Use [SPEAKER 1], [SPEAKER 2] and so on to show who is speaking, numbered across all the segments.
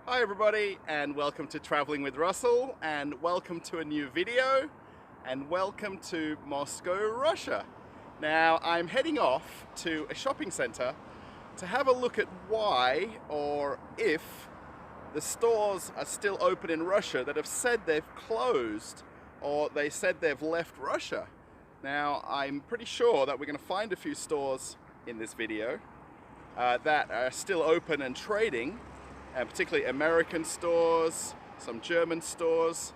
[SPEAKER 1] Hi everybody, and welcome to Traveling with Russell, and welcome to a new video, and welcome to Moscow, Russia. Now I'm heading off to a shopping center to have a look at why or if the stores are still open in Russia that have said they've closed or they said they've left Russia. Now I'm pretty sure that we're going to find a few stores in this video that are still open and trading, and particularly American stores, some German stores.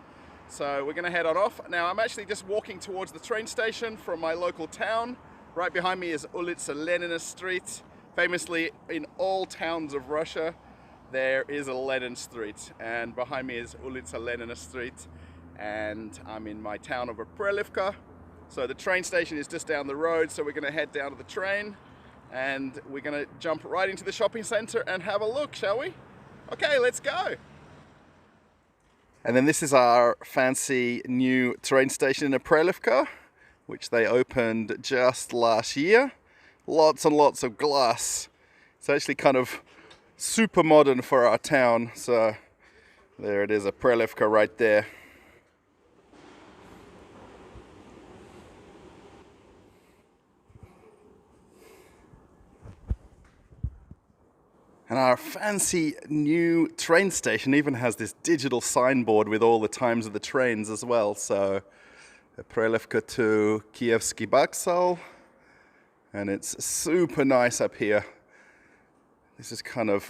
[SPEAKER 1] So we're gonna head on off. Now I'm actually just walking towards the train station from my local town. Right behind me is Ulitsa Lenina Street. Famously, in all towns of Russia, there is a Lenin Street. And behind me is Ulitsa Lenina Street. And I'm in my town of Prelivka. So the train station is just down the road, so we're gonna head down to the train and we're gonna jump right into the shopping center and have a look, shall we? Okay, let's go. And then this is our fancy new train station in Prelivka, which they opened just last year. Lots and lots of glass. It's actually kind of super modern for our town. So there it is, a Prelivka right there. And our fancy new train station even has this digital signboard with all the times of the trains as well. So, Prelivka to Kievsky Vokzal, and it's super nice up here. This is kind of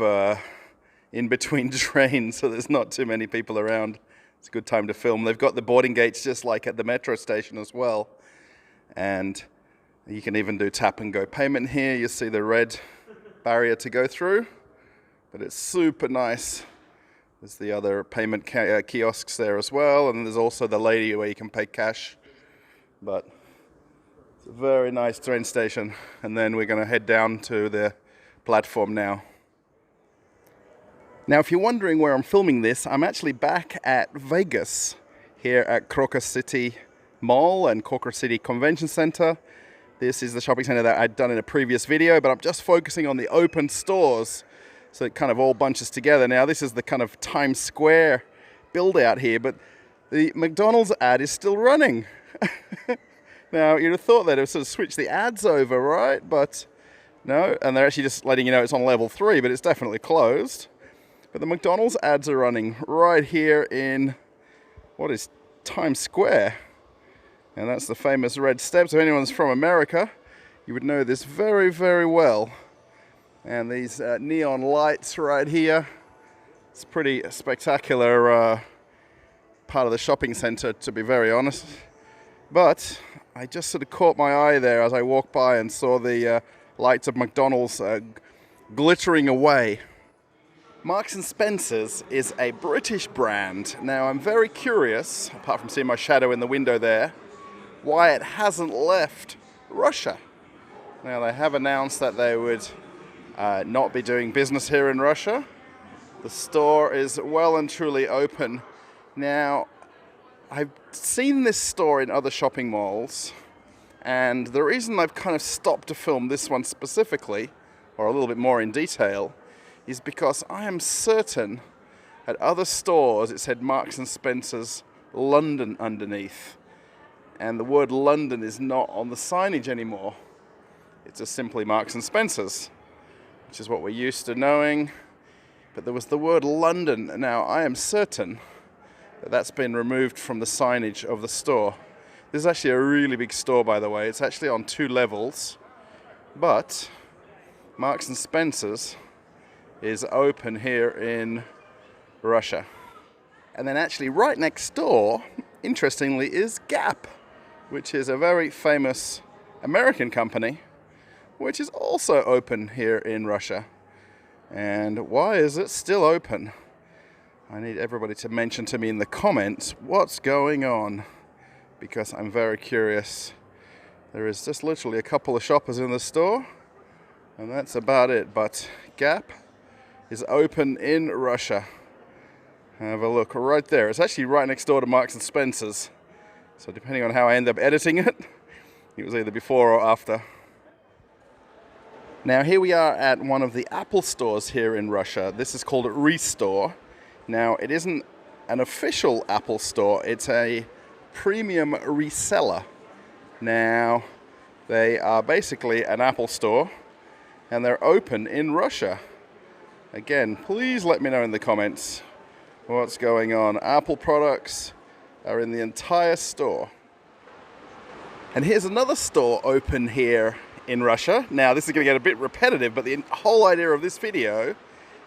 [SPEAKER 1] in between trains, so there's not too many people around. It's a good time to film. They've got the boarding gates just like at the metro station as well. And you can even do tap and go payment here. You see the red barrier to go through. But it's super nice. There's the other payment kiosks there as well, and there's also the lady where you can pay cash. But it's a very nice train station. And then we're going to head down to the platform now. Now, if you're wondering where I'm filming this, I'm actually back at Vegas, here at Crocus City Mall and Crocus City Convention Center. This is the shopping center that I'd done in a previous video, but I'm just focusing on the open stores. So it kind of all bunches together. Now this is the kind of Times Square build out here, but the McDonald's ad is still running. Now you'd have thought that it would sort of switch the ads over, right? But no, and they're actually just letting you know it's on level 3, but it's definitely closed. But the McDonald's ads are running right here in, what is Times Square? And that's the famous red steps. If anyone's from America, you would know this very, very well. And these neon lights right here. It's pretty spectacular part of the shopping center, to be very honest. But I just sort of caught my eye there as I walked by and saw the lights of McDonald's glittering away. Marks & Spencer's is a British brand. Now I'm very curious, apart from seeing my shadow in the window there, why it hasn't left Russia. Now they have announced that they would not be doing business here in Russia. The store is well and truly open. Now, I've seen this store in other shopping malls, and the reason I've kind of stopped to film this one specifically, or a little bit more in detail, is because I am certain at other stores it said Marks & Spencer's London underneath, and the word London is not on the signage anymore. It's just simply Marks & Spencer's, which is what we're used to knowing. But there was the word London. Now, I am certain that that's been removed from the signage of the store. This is actually a really big store, by the way. It's actually on 2 levels. But Marks & Spencer's is open here in Russia. And then actually right next door, interestingly, is Gap, which is a very famous American company, which is also open here in Russia. And why is it still open? I need everybody to mention to me in the comments what's going on, because I'm very curious. There is just literally a couple of shoppers in the store, and that's about it. But Gap is open in Russia. Have a look right there. It's actually right next door to Marks & Spencer's. So depending on how I end up editing it, it was either before or after. Now here we are at one of the Apple stores here in Russia. This is called Restore, Now, it isn't an official Apple store, it's a premium reseller. Now, they are basically an Apple store, and they're open in Russia. Again, please let me know in the comments what's going on. Apple products are in the entire store. And here's another store open here in Russia. Now, this is going to get a bit repetitive, but the whole idea of this video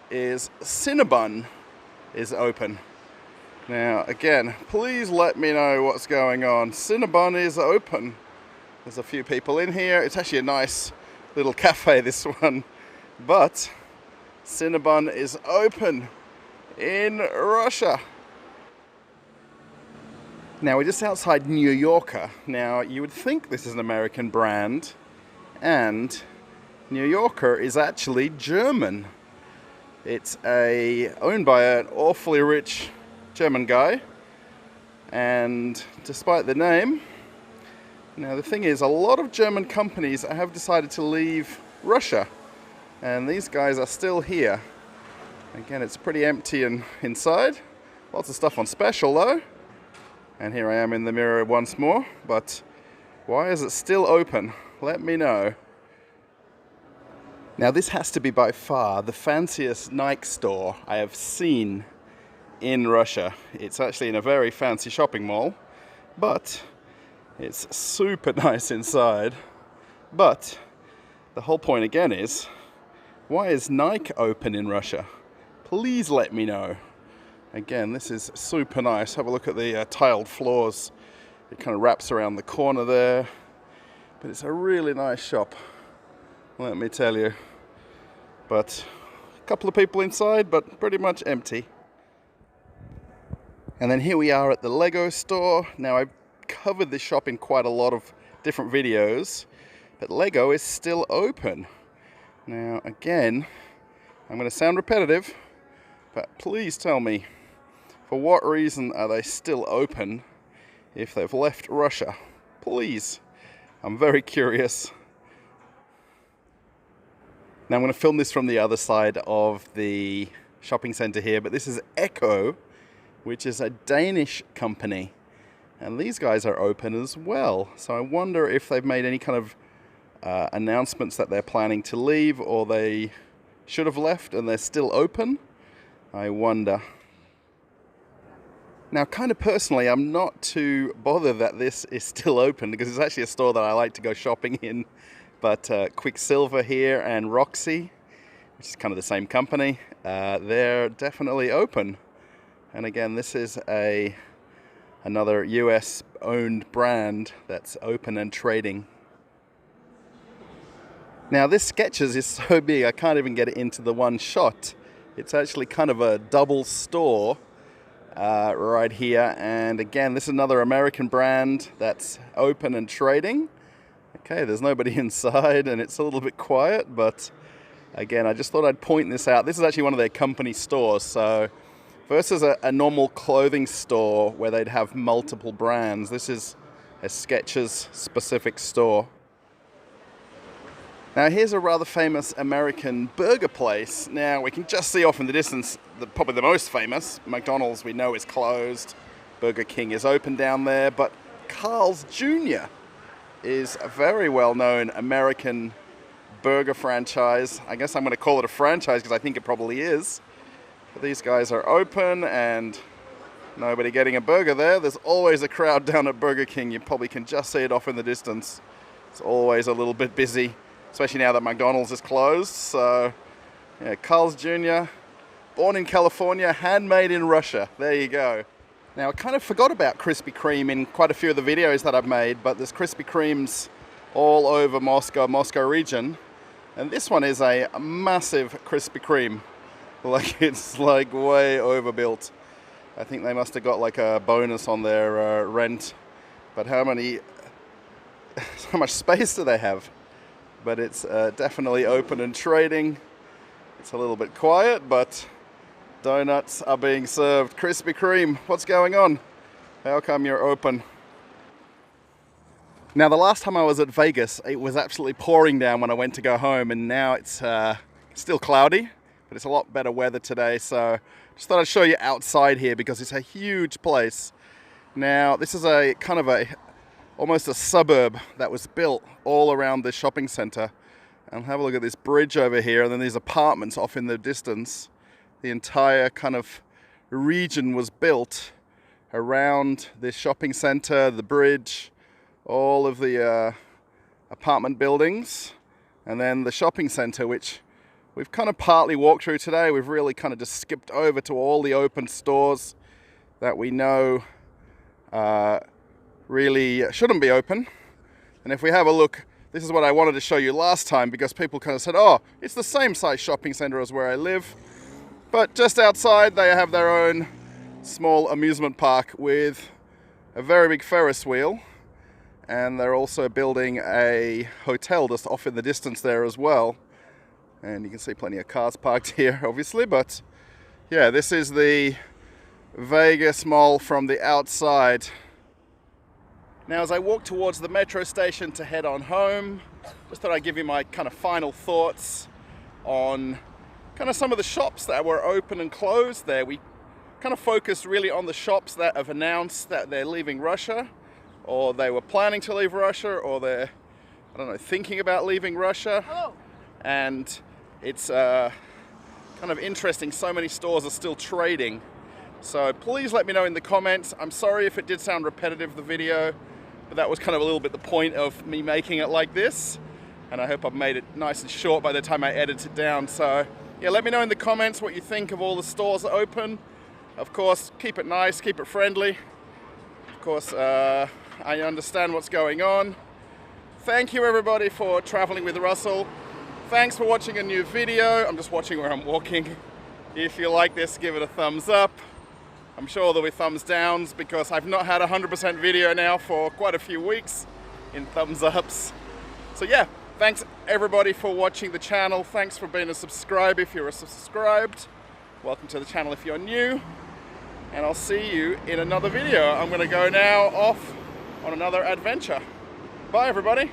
[SPEAKER 1] is Cinnabon is open. Now, again, please let me know what's going on. Cinnabon is open. There's a few people in here. It's actually a nice little cafe, this one. But Cinnabon is open in Russia. Now, we're just outside New Yorker. Now, you would think this is an American brand, and New Yorker is actually German. It's owned by an awfully rich German guy, and despite the name, now the thing is, a lot of German companies have decided to leave Russia, and these guys are still here. Again, it's pretty empty and inside. Lots of stuff on special though. And here I am in the mirror once more, but why is it still open? Let me know. Now, this has to be by far the fanciest Nike store I have seen in Russia. It's actually in a very fancy shopping mall, but it's super nice inside. But the whole point again is, why is Nike open in Russia? Please let me know. Again, this is super nice. Have a look at the tiled floors. It kind of wraps around the corner there. But it's a really nice shop, let me tell you. But a couple of people inside, but pretty much empty. And then here we are at the Lego store. Now, I've covered this shop in quite a lot of different videos, but Lego is still open. Now, again, I'm going to sound repetitive, but please tell me, for what reason are they still open if they've left Russia? Please. I'm very curious. Now, I'm going to film this from the other side of the shopping center here, but this is Echo, which is a Danish company. And these guys are open as well. So I wonder if they've made any kind of announcements that they're planning to leave, or they should have left and they're still open. I wonder. Now, kind of personally, I'm not too bothered that this is still open, because it's actually a store that I like to go shopping in. But Quicksilver here and Roxy, which is kind of the same company, they're definitely open. And again, this is another US-owned brand that's open and trading. Now, this Skechers is so big, I can't even get it into the one shot. It's actually kind of a double store right here. And again, this is another American brand that's open and trading. Okay, there's nobody inside and it's a little bit quiet, but again, I just thought I'd point this out. This is actually one of their company stores. So versus a normal clothing store where they'd have multiple brands, this is a Skechers specific store. Now, here's a rather famous American burger place. Now, we can just see off in the distance, probably the most famous. McDonald's, we know, is closed. Burger King is open down there, but Carl's Jr. is a very well-known American burger franchise. I guess I'm going to call it a franchise because I think it probably is. But these guys are open and nobody getting a burger there. There's always a crowd down at Burger King. You probably can just see it off in the distance. It's always a little bit busy, especially now that McDonald's is closed. So, yeah, Carl's Jr., born in California, handmade in Russia. There you go. Now, I kind of forgot about Krispy Kreme in quite a few of the videos that I've made, but there's Krispy Kremes all over Moscow region. And this one is a massive Krispy Kreme. Like, it's like way overbuilt. I think they must have got like a bonus on their rent. But how much space do they have? But it's definitely open and trading. It's a little bit quiet, but donuts are being served. Krispy Kreme, what's going on? How come you're open? Now, the last time I was at Vegas, it was absolutely pouring down when I went to go home, and now it's still cloudy. but it's a lot better weather today, so just thought I'd show you outside here because it's a huge place. Now, this is a kind of almost a suburb that was built all around this shopping center. And have a look at this bridge over here, and then these apartments off in the distance. The entire kind of region was built around this shopping center, the bridge, all of the apartment buildings, and then the shopping center, which we've kind of partly walked through today. We've really kind of just skipped over to all the open stores that we know really shouldn't be open. And if we have a look, this is what I wanted to show you last time, because people kind of said, oh, it's the same size shopping center as where I live. But just outside, they have their own small amusement park with a very big Ferris wheel. And they're also building a hotel just off in the distance there as well. And you can see plenty of cars parked here, obviously. But yeah, this is the Vegas Mall from the outside. Now, as I walk towards the metro station to head on home, just thought I'd give you my kind of final thoughts on kind of some of the shops that were open and closed there. We kind of focused really on the shops that have announced that they're leaving Russia, or they were planning to leave Russia, or they're, I don't know, thinking about leaving Russia.
[SPEAKER 2] Hello.
[SPEAKER 1] And it's kind of interesting, so many stores are still trading. So please let me know in the comments. I'm sorry if it did sound repetitive, the video, but that was kind of a little bit the point of me making it like this. And I hope I've made it nice and short by the time I edit it down. So yeah, let me know in the comments what you think of all the stores that open. Of course, keep it nice, keep it friendly. Of course, I understand what's going on. Thank you everybody for traveling with Russell. Thanks for watching a new video. I'm just watching where I'm walking. If you like this, give it a thumbs up. I'm sure there'll be thumbs downs because I've not had 100% video now for quite a few weeks in thumbs ups. So yeah, thanks everybody for watching the channel. Thanks for being a subscriber if you're subscribed. Welcome to the channel if you're new. And I'll see you in another video. I'm gonna go now off on another adventure. Bye everybody.